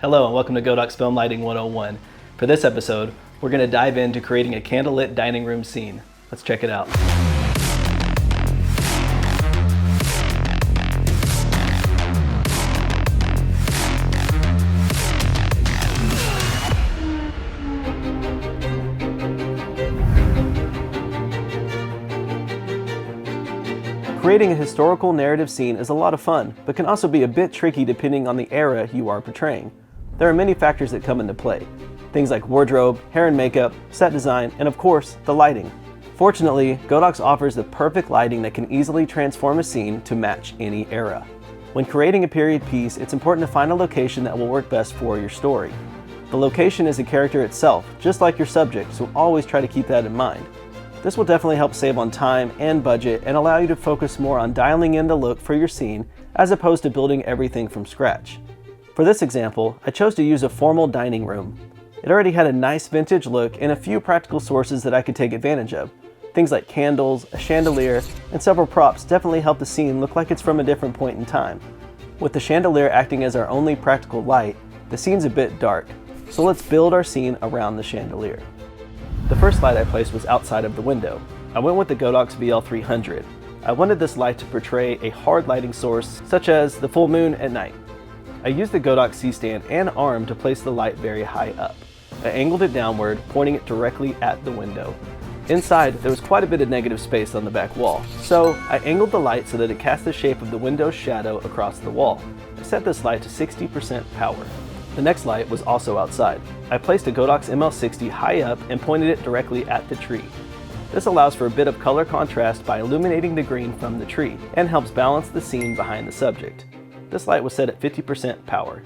Hello and welcome to Godox Film Lighting 101. For this episode, we're going to dive into creating a candlelit dining room scene. Let's check it out. Creating a historical narrative scene is a lot of fun, but can also be a bit tricky depending on the era you are portraying. There are many factors that come into play. Things like wardrobe, hair and makeup, set design, and of course, the lighting. Fortunately, Godox offers the perfect lighting that can easily transform a scene to match any era. When creating a period piece, it's important to find a location that will work best for your story. The location is a character itself, just like your subject, so always try to keep that in mind. This will definitely help save on time and budget and allow you to focus more on dialing in the look for your scene as opposed to building everything from scratch. For this example, I chose to use a formal dining room. It already had a nice vintage look and a few practical sources that I could take advantage of. Things like candles, a chandelier, and several props definitely help the scene look like it's from a different point in time. With the chandelier acting as our only practical light, the scene's a bit dark, so let's build our scene around the chandelier. The first light I placed was outside of the window. I went with the Godox VL300. I wanted this light to portray a hard lighting source, such as the full moon at night. I used the Godox C-stand and arm to place the light very high up. I angled it downward, pointing it directly at the window. Inside, there was quite a bit of negative space on the back wall, so I angled the light so that it cast the shape of the window's shadow across the wall. I set this light to 60% power. The next light was also outside. I placed a Godox ML60 high up and pointed it directly at the tree. This allows for a bit of color contrast by illuminating the green from the tree and helps balance the scene behind the subject. This light was set at 50% power.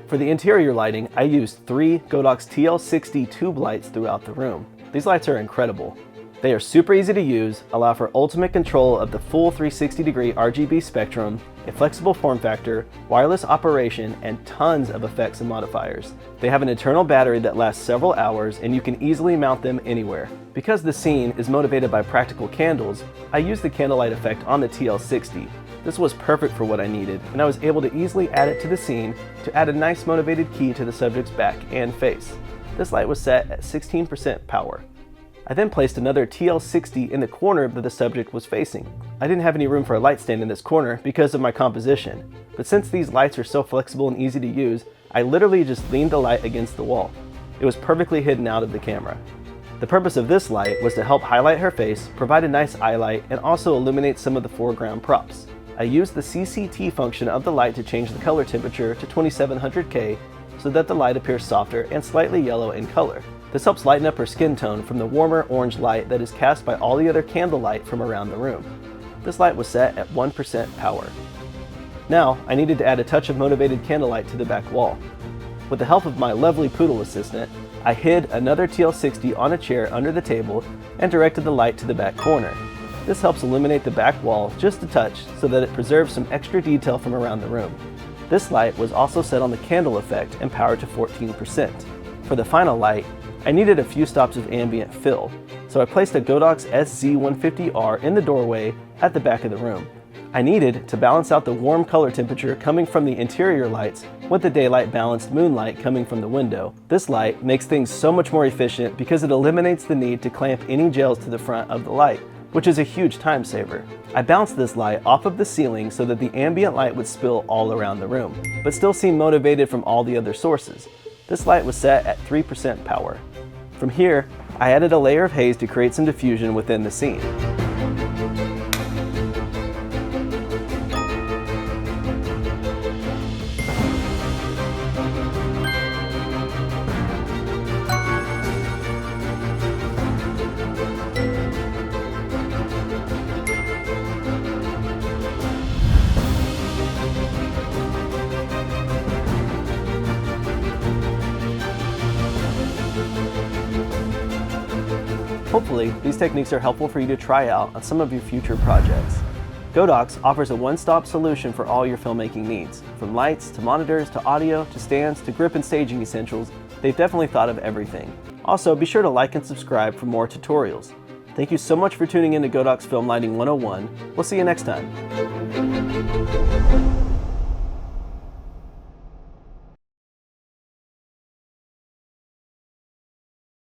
For the interior lighting, I used 3 Godox TL60 tube lights throughout the room. These lights are incredible. They are super easy to use, allow for ultimate control of the full 360-degree RGB spectrum, a flexible form factor, wireless operation, and tons of effects and modifiers. They have an internal battery that lasts several hours and you can easily mount them anywhere. Because the scene is motivated by practical candles, I used the candlelight effect on the TL60. This was perfect for what I needed, and I was able to easily add it to the scene to add a nice motivated key to the subject's back and face. This light was set at 16% power. I then placed another TL60 in the corner that the subject was facing. I didn't have any room for a light stand in this corner because of my composition, but since these lights are so flexible and easy to use, I literally just leaned the light against the wall. It was perfectly hidden out of the camera. The purpose of this light was to help highlight her face, provide a nice eye light, and also illuminate some of the foreground props. I used the CCT function of the light to change the color temperature to 2700K so that the light appears softer and slightly yellow in color. This helps lighten up her skin tone from the warmer orange light that is cast by all the other candle light from around the room. This light was set at 1% power. Now, I needed to add a touch of motivated candlelight to the back wall. With the help of my lovely poodle assistant, I hid another TL60 on a chair under the table and directed the light to the back corner. This helps illuminate the back wall just a touch so that it preserves some extra detail from around the room. This light was also set on the candle effect and powered to 14%. For the final light, I needed a few stops of ambient fill, so I placed a Godox SZ150R in the doorway at the back of the room. I needed to balance out the warm color temperature coming from the interior lights with the daylight balanced moonlight coming from the window. This light makes things so much more efficient because it eliminates the need to clamp any gels to the front of the light, which is a huge time saver. I bounced this light off of the ceiling so that the ambient light would spill all around the room, but still seem motivated from all the other sources. This light was set at 3% power. From here, I added a layer of haze to create some diffusion within the scene. Hopefully, these techniques are helpful for you to try out on some of your future projects. Godox offers a one-stop solution for all your filmmaking needs. From lights, to monitors, to audio, to stands, to grip and staging essentials, they've definitely thought of everything. Also, be sure to like and subscribe for more tutorials. Thank you so much for tuning in to Godox Film Lighting 101. We'll see you next time.